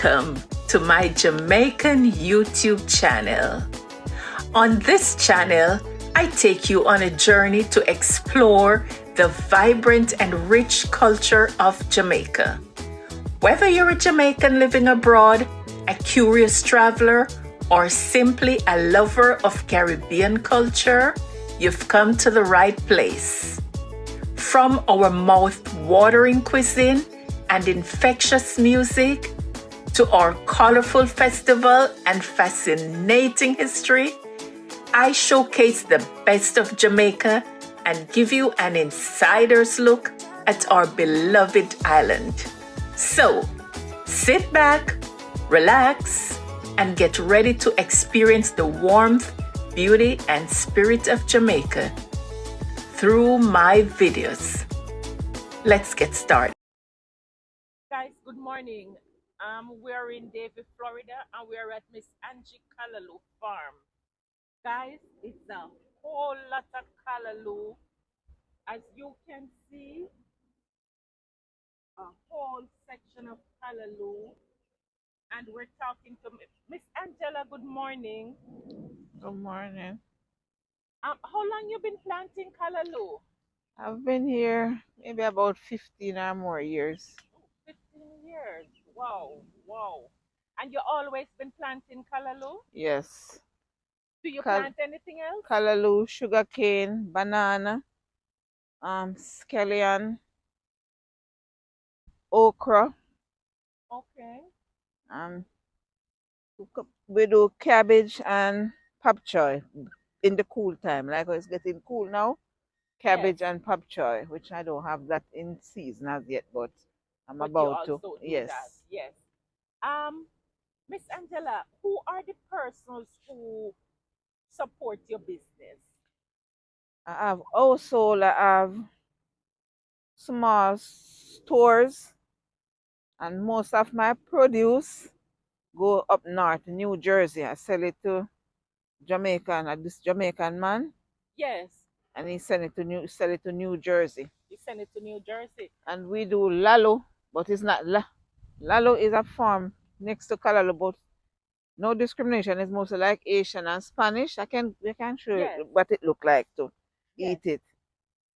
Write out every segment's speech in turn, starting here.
Welcome to my Jamaican YouTube channel. On this channel, I take you on a journey to explore the vibrant and rich culture of Jamaica. Whether you're a Jamaican living abroad, a curious traveler, or simply a lover of Caribbean culture, you've come to the right place. From our mouth-watering cuisine and infectious music, to our colorful festival and fascinating history, I showcase the best of Jamaica and give you an insider's look at our beloved island. So, sit back, relax, and get ready to experience the warmth, beauty, and spirit of Jamaica through my videos. Let's get started. Guys, good morning. We're in Davie, Florida, and we're at Miss Angie Callaloo farm. Guys, it's a whole lot of callaloo. As you can see, a whole section of callaloo. And we're talking to Miss Angela. Good morning. Good morning. How long you been planting callaloo? I've been here maybe about 15 or more years. 15 years. Wow, wow. And you always been planting callaloo? Yes. Do you plant anything else? Callaloo, sugarcane, banana, scallion, okra. Okay. Um, we do cabbage and pop choy in the cool time. Like it's getting cool now. Cabbage and pop choy, which I don't have that in season as yet, but I'm But you about to. also do Yes. that. Yes. Miss Angela, who are the persons who support your business? I have small stores, and most of my produce go up north, New Jersey. I sell it to this Jamaican man, Yes. and he sell it to New Jersey. You send it to New Jersey. And we do lalo, but it's not lalo is a farm next to callaloo, but no discrimination. It's mostly like Asian and Spanish. We can show you what it look like to eat it.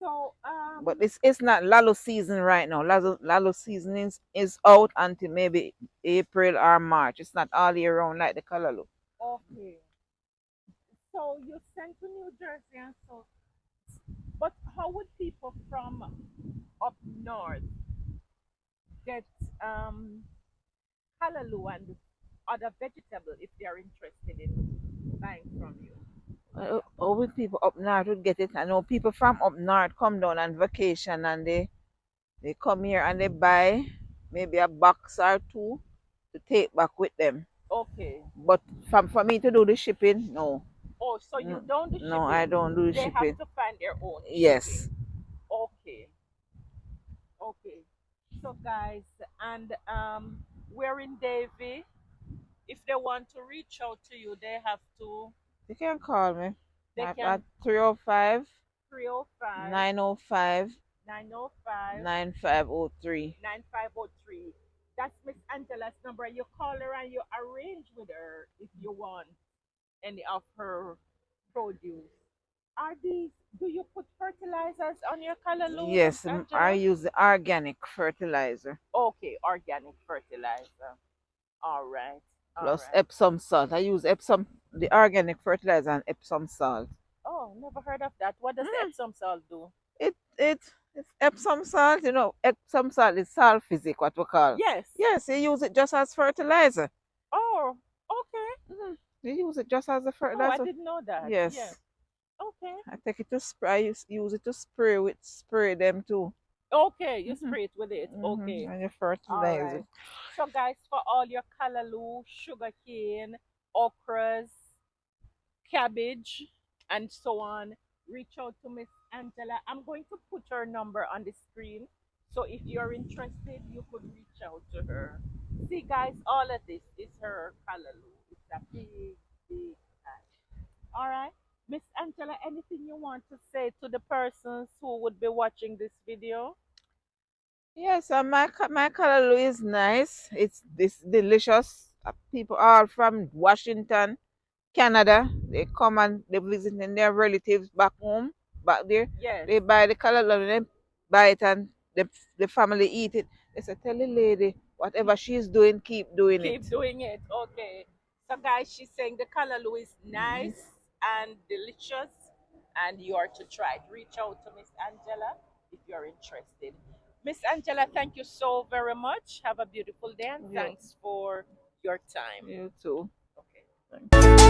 So But it's not lalo season right now. Lalo season is out until maybe April or March. It's not all year round like the callaloo. Okay. So you sent to New Jersey and so, but how would people from up north get callaloo and other vegetable if they are interested in buying from you? All people up north would get it. I know people from up north come down on vacation, and they come here and they buy maybe a box or two to take back with them. Okay. But for me to do the shipping, no. Oh, so you don't do shipping? No, I don't do the They shipping. have to find their own Yes. shipping. Okay. Okay. So guys, and we're in Davie. If they want to reach out to you, they have to. You can call me. They at can 305 305 905 905 9503. 9503. That's Miss Angela's number. You call her and you arrange with her if you want any of her produce. Do you put fertilizers on your callaloo? Yes, Angela? I use the organic fertilizer. Okay, organic fertilizer. All right. Plus Epsom salt. I use the organic fertilizer and Epsom salt. Oh, never heard of that. What does the Epsom salt do? It's Epsom salt. Epsom salt is salt physic, what we call. Yes. Yes, you use it just as fertilizer. Oh, okay. You use it just as a Oh, fertilizer. I didn't know that. Yes. Yeah. Okay. I take it to spray. I use it to spray them too. Okay, you spray it with it. Okay. And you All fertilize right. it. So guys, for all your callaloo, sugarcane, okras, cabbage, and so on, reach out to Miss Angela. I'm going to put her number on the screen. So if you're interested, you could reach out to her. See guys, all of this is her callaloo. It's a big, big bag. All right. Miss Angela, anything you want to say to the persons who would be watching this video? Yes, and my callaloo is nice. It's this delicious. People all from Washington, Canada. They come and they visiting their relatives back home, back there. Yes. They buy the callaloo and they buy it and the family eat it. They say, tell the lady whatever she's doing, keep doing it. Keep doing it. Okay. So, guys, she's saying the callaloo is Mhm. nice and delicious, and you are to try it. Reach out to Miss Angela if you're interested. Miss Angela, thank you so very much. Have a beautiful day, and You, thanks for your time. you too. Okay.